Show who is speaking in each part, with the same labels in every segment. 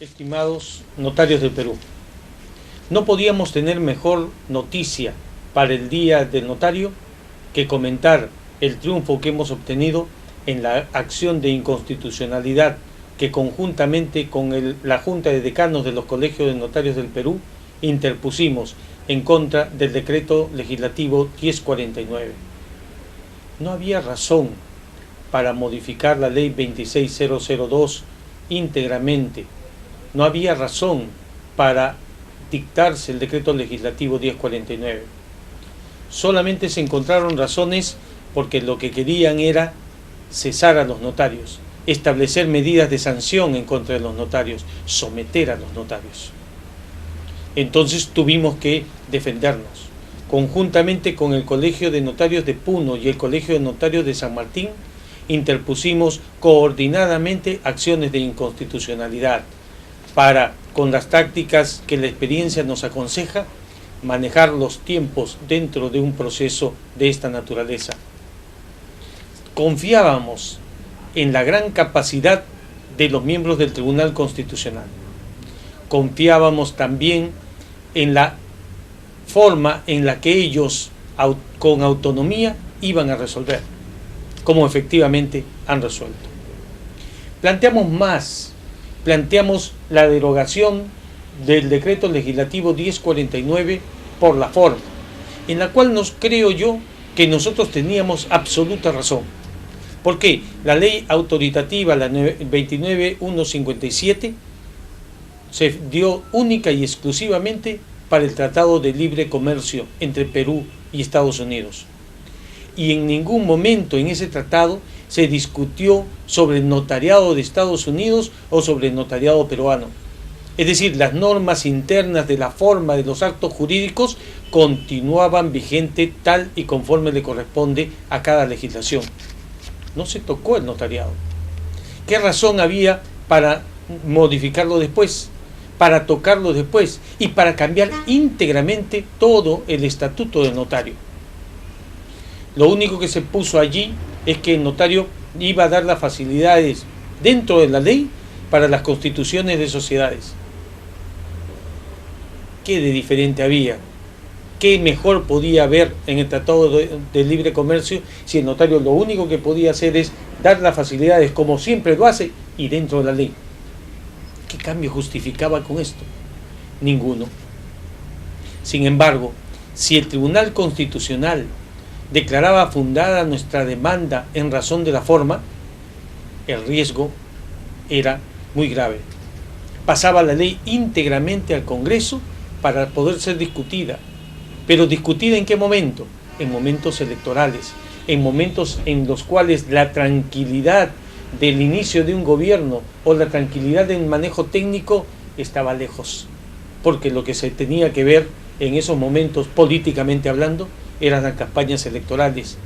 Speaker 1: Estimados notarios del Perú, no podíamos tener mejor noticia para el Día del Notario que comentar el triunfo que hemos obtenido en la acción de inconstitucionalidad que conjuntamente con la Junta de Decanos de los Colegios de Notarios del Perú interpusimos en contra del decreto legislativo 1049. No había razón para modificar la ley 26002 íntegramente. No había razón para dictarse el decreto legislativo 1049. Solamente se encontraron razones porque lo que querían era cesar a los notarios, establecer medidas de sanción en contra de los notarios, someter a los notarios. Entonces tuvimos que defendernos. Conjuntamente con el Colegio de Notarios de Puno y el Colegio de Notarios de San Martín, interpusimos coordinadamente acciones de inconstitucionalidad para, con las tácticas que la experiencia nos aconseja, manejar los tiempos dentro de un proceso de esta naturaleza. Confiábamos en la gran capacidad de los miembros del Tribunal Constitucional. Confiábamos también en la forma en la que ellos, con autonomía, iban a resolver, como efectivamente han resuelto. Planteamos la derogación del decreto legislativo 1049 por la forma, en la cual creo yo que nosotros teníamos absoluta razón. ¿Por qué? La ley autoritativa, la 29157, se dio única y exclusivamente para el Tratado de Libre Comercio entre Perú y Estados Unidos. Y en ningún momento en ese tratado se discutió sobre el notariado de Estados Unidos o sobre el notariado peruano. Es decir, las normas internas de la forma de los actos jurídicos continuaban vigentes tal y conforme le corresponde a cada legislación. No se tocó el notariado. ¿Qué razón había para modificarlo después, para tocarlo después y para cambiar íntegramente todo el estatuto del notario? Lo único que se puso allí es que el notario iba a dar las facilidades dentro de la ley para las constituciones de sociedades. ¿Qué de diferente había? ¿Qué mejor podía haber en el Tratado de Libre Comercio si el notario lo único que podía hacer es dar las facilidades como siempre lo hace y dentro de la ley? ¿Qué cambio justificaba con esto? Ninguno. Sin embargo, si el Tribunal Constitucional declaraba fundada nuestra demanda en razón de la forma, el riesgo era muy grave. Pasaba la ley íntegramente al Congreso para poder ser discutida. ¿Pero discutida en qué momento? En momentos electorales, en momentos en los cuales la tranquilidad del inicio de un gobierno o la tranquilidad del manejo técnico estaba lejos, porque lo que se tenía que ver en esos momentos, políticamente hablando, eran las campañas electorales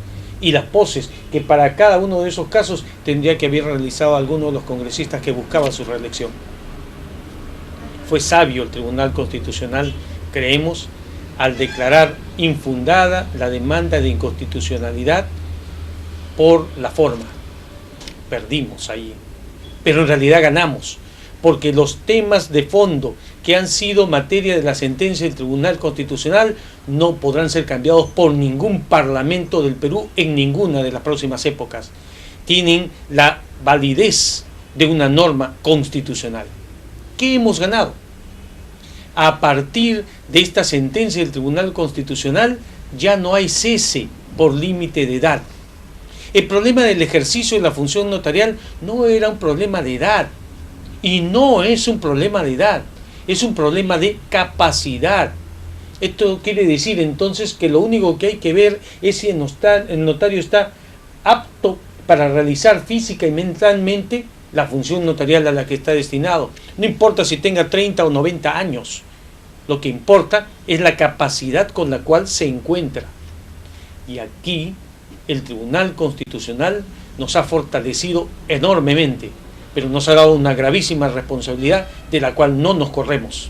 Speaker 1: y las poses que para cada uno de esos casos tendría que haber realizado alguno de los congresistas que buscaban su reelección. Fue sabio el Tribunal Constitucional, creemos, al declarar infundada la demanda de inconstitucionalidad por la forma. Perdimos ahí, pero en realidad ganamos, porque los temas de fondo que han sido materia de la sentencia del Tribunal Constitucional no podrán ser cambiados por ningún parlamento del Perú en ninguna de las próximas épocas. Tienen la validez de una norma constitucional. ¿Qué hemos ganado? A partir de esta sentencia del Tribunal Constitucional ya no hay cese por límite de edad. El problema del ejercicio de la función notarial no era un problema de edad, y no es un problema de edad, es un problema de capacidad. Esto quiere decir entonces que lo único que hay que ver es si el notario está apto para realizar física y mentalmente la función notarial a la que está destinado. No importa si tenga 30 o 90 años, lo que importa es la capacidad con la cual se encuentra. Y aquí el Tribunal Constitucional nos ha fortalecido enormemente, pero nos ha dado una gravísima responsabilidad de la cual no nos corremos.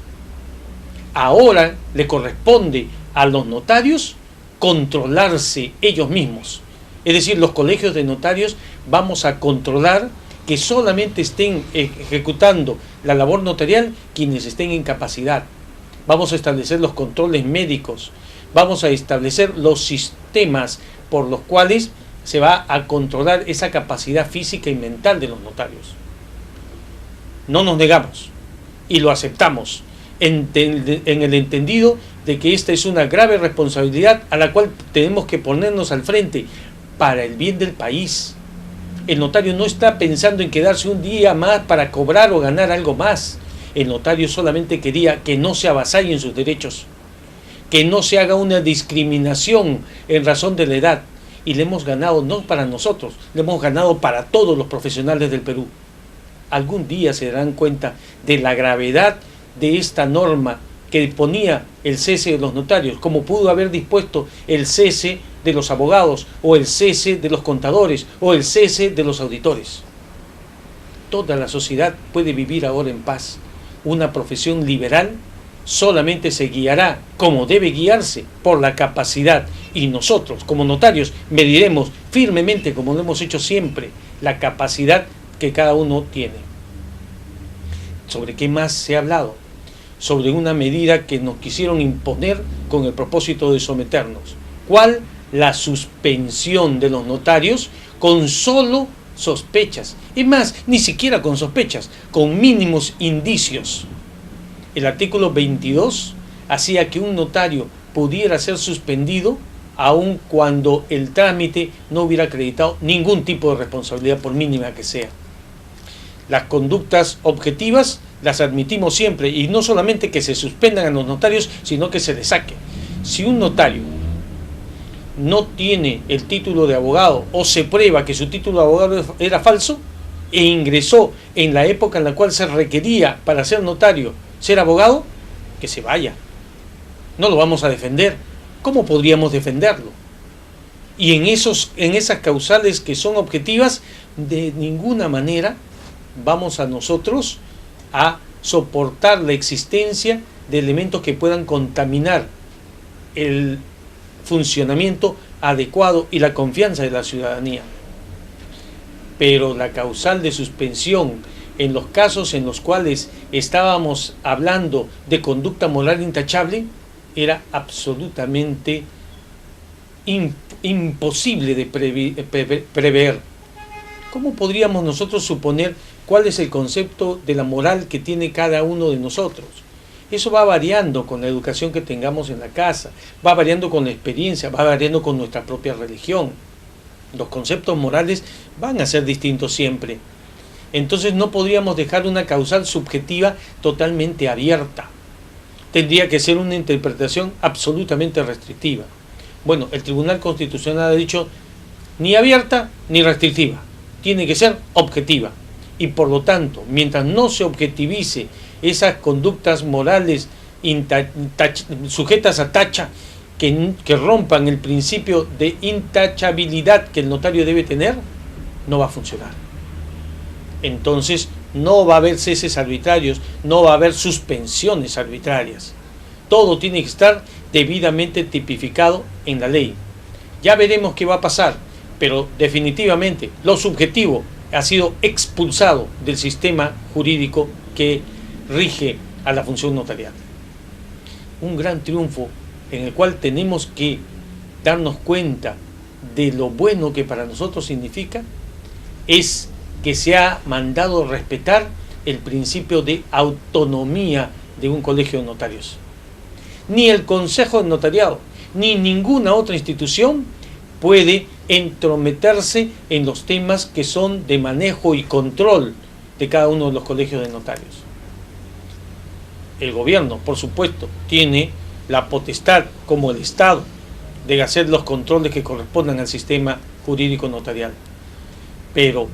Speaker 1: Ahora le corresponde a los notarios controlarse ellos mismos. Es decir, los colegios de notarios vamos a controlar que solamente estén ejecutando la labor notarial quienes estén en capacidad. Vamos a establecer los controles médicos, vamos a establecer los sistemas por los cuales se va a controlar esa capacidad física y mental de los notarios. No nos negamos y lo aceptamos en el entendido de que esta es una grave responsabilidad a la cual tenemos que ponernos al frente para el bien del país. El notario no está pensando en quedarse un día más para cobrar o ganar algo más. El notario solamente quería que no se avasallen sus derechos, que no se haga una discriminación en razón de la edad. Y le hemos ganado no para nosotros, le hemos ganado para todos los profesionales del Perú. Algún día se darán cuenta de la gravedad de esta norma que ponía el cese de los notarios, como pudo haber dispuesto el cese de los abogados, o el cese de los contadores, o el cese de los auditores. Toda la sociedad puede vivir ahora en paz. Una profesión liberal solamente se guiará como debe guiarse por la capacidad, y nosotros como notarios mediremos firmemente, como lo hemos hecho siempre, la capacidad que cada uno tiene. ¿Sobre qué más se ha hablado? Sobre una medida que nos quisieron imponer con el propósito de someternos. ¿Cuál? La suspensión de los notarios con solo sospechas. Es más, ni siquiera con sospechas, con mínimos indicios. El artículo 22 hacía que un notario pudiera ser suspendido aun cuando el trámite no hubiera acreditado ningún tipo de responsabilidad, por mínima que sea. Las conductas objetivas las admitimos siempre, y no solamente que se suspendan a los notarios, sino que se les saque. Si un notario no tiene el título de abogado, o se prueba que su título de abogado era falso e ingresó en la época en la cual se requería para ser notario ser abogado, que se vaya. No lo vamos a defender. ¿Cómo podríamos defenderlo? Y en esas causales que son objetivas, de ninguna manera vamos a nosotros a soportar la existencia de elementos que puedan contaminar el funcionamiento adecuado y la confianza de la ciudadanía. Pero la causal de suspensión en los casos en los cuales estábamos hablando de conducta moral intachable era absolutamente imposible de prever. ¿Cómo podríamos nosotros suponer cuál es el concepto de la moral que tiene cada uno de nosotros? Eso va variando con la educación que tengamos en la casa, va variando con la experiencia, va variando con nuestra propia religión. Los conceptos morales van a ser distintos siempre. Entonces no podríamos dejar una causal subjetiva totalmente abierta. Tendría que ser una interpretación absolutamente restrictiva. Bueno, el Tribunal Constitucional ha dicho ni abierta ni restrictiva, tiene que ser objetiva. Y por lo tanto, mientras no se objetivice esas conductas morales sujetas a tacha que rompan el principio de intachabilidad que el notario debe tener, no va a funcionar. Entonces no va a haber ceses arbitrarios, no va a haber suspensiones arbitrarias. Todo tiene que estar debidamente tipificado en la ley. Ya veremos qué va a pasar, pero definitivamente lo subjetivo ha sido expulsado del sistema jurídico que rige a la función notarial. Un gran triunfo en el cual tenemos que darnos cuenta de lo bueno que para nosotros significa es que se ha mandado respetar el principio de autonomía de un colegio de notarios. Ni el Consejo de Notariado, ni ninguna otra institución puede entrometerse en los temas que son de manejo y control de cada uno de los colegios de notarios. El gobierno, por supuesto, tiene la potestad, como el Estado, de hacer los controles que correspondan al sistema jurídico notarial. Pero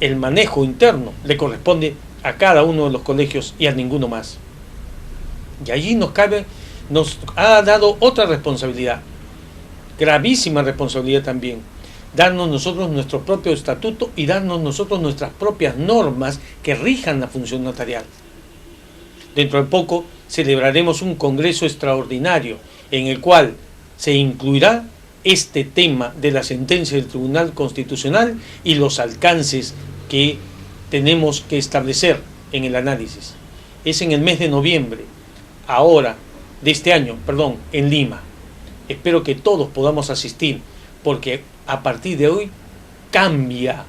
Speaker 1: el manejo interno le corresponde a cada uno de los colegios y a ninguno más. Y allí nos ha dado otra responsabilidad, gravísima responsabilidad también, darnos nosotros nuestro propio estatuto y darnos nosotros nuestras propias normas que rijan la función notarial. Dentro de poco celebraremos un congreso extraordinario en el cual se incluirá este tema de la sentencia del Tribunal Constitucional y los alcances que tenemos que establecer en el análisis. Es en el mes de noviembre, ahora, de este año, perdón, en Lima. Espero que todos podamos asistir, porque a partir de hoy cambia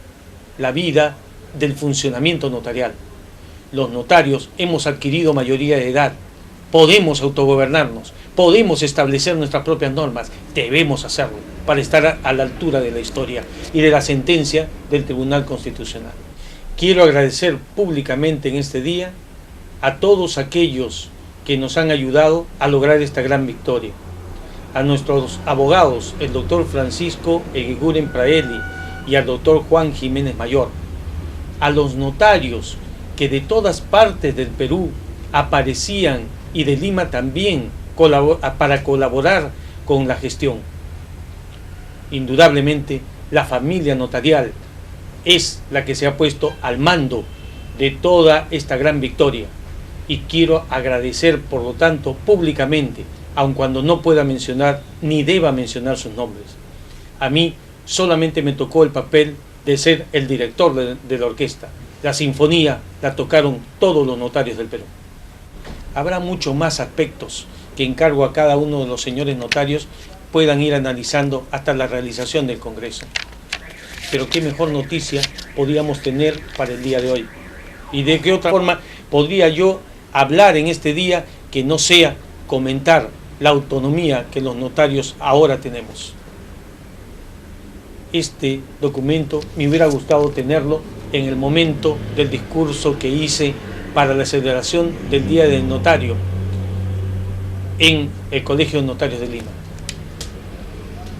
Speaker 1: la vida del funcionamiento notarial. Los notarios hemos adquirido mayoría de edad, podemos autogobernarnos, podemos establecer nuestras propias normas, debemos hacerlo para estar a la altura de la historia y de la sentencia del Tribunal Constitucional. Quiero agradecer públicamente en este día a todos aquellos que nos han ayudado a lograr esta gran victoria. A nuestros abogados, el doctor Francisco Eguiguren Praeli y al doctor Juan Jiménez Mayor. A los notarios que de todas partes del Perú aparecían y de Lima también para colaborar con la gestión. Indudablemente, la familia notarial es la que se ha puesto al mando de toda esta gran victoria. Y quiero agradecer, por lo tanto, públicamente, aun cuando no pueda mencionar ni deba mencionar sus nombres. A mí solamente me tocó el papel de ser el director de la orquesta. La sinfonía la tocaron todos los notarios del Perú. Habrá muchos más aspectos que encargo a cada uno de los señores notarios puedan ir analizando hasta la realización del Congreso. Pero qué mejor noticia podríamos tener para el día de hoy. Y de qué otra forma podría yo hablar en este día que no sea comentar la autonomía que los notarios ahora tenemos. Este documento me hubiera gustado tenerlo en el momento del discurso que hice para la celebración del Día del Notario en el Colegio de Notarios de Lima.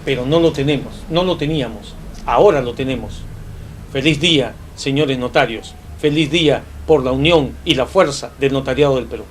Speaker 1: Pero no lo tenemos, no lo teníamos, ahora lo tenemos. Feliz día, señores notarios, feliz día por la unión y la fuerza del notariado del Perú.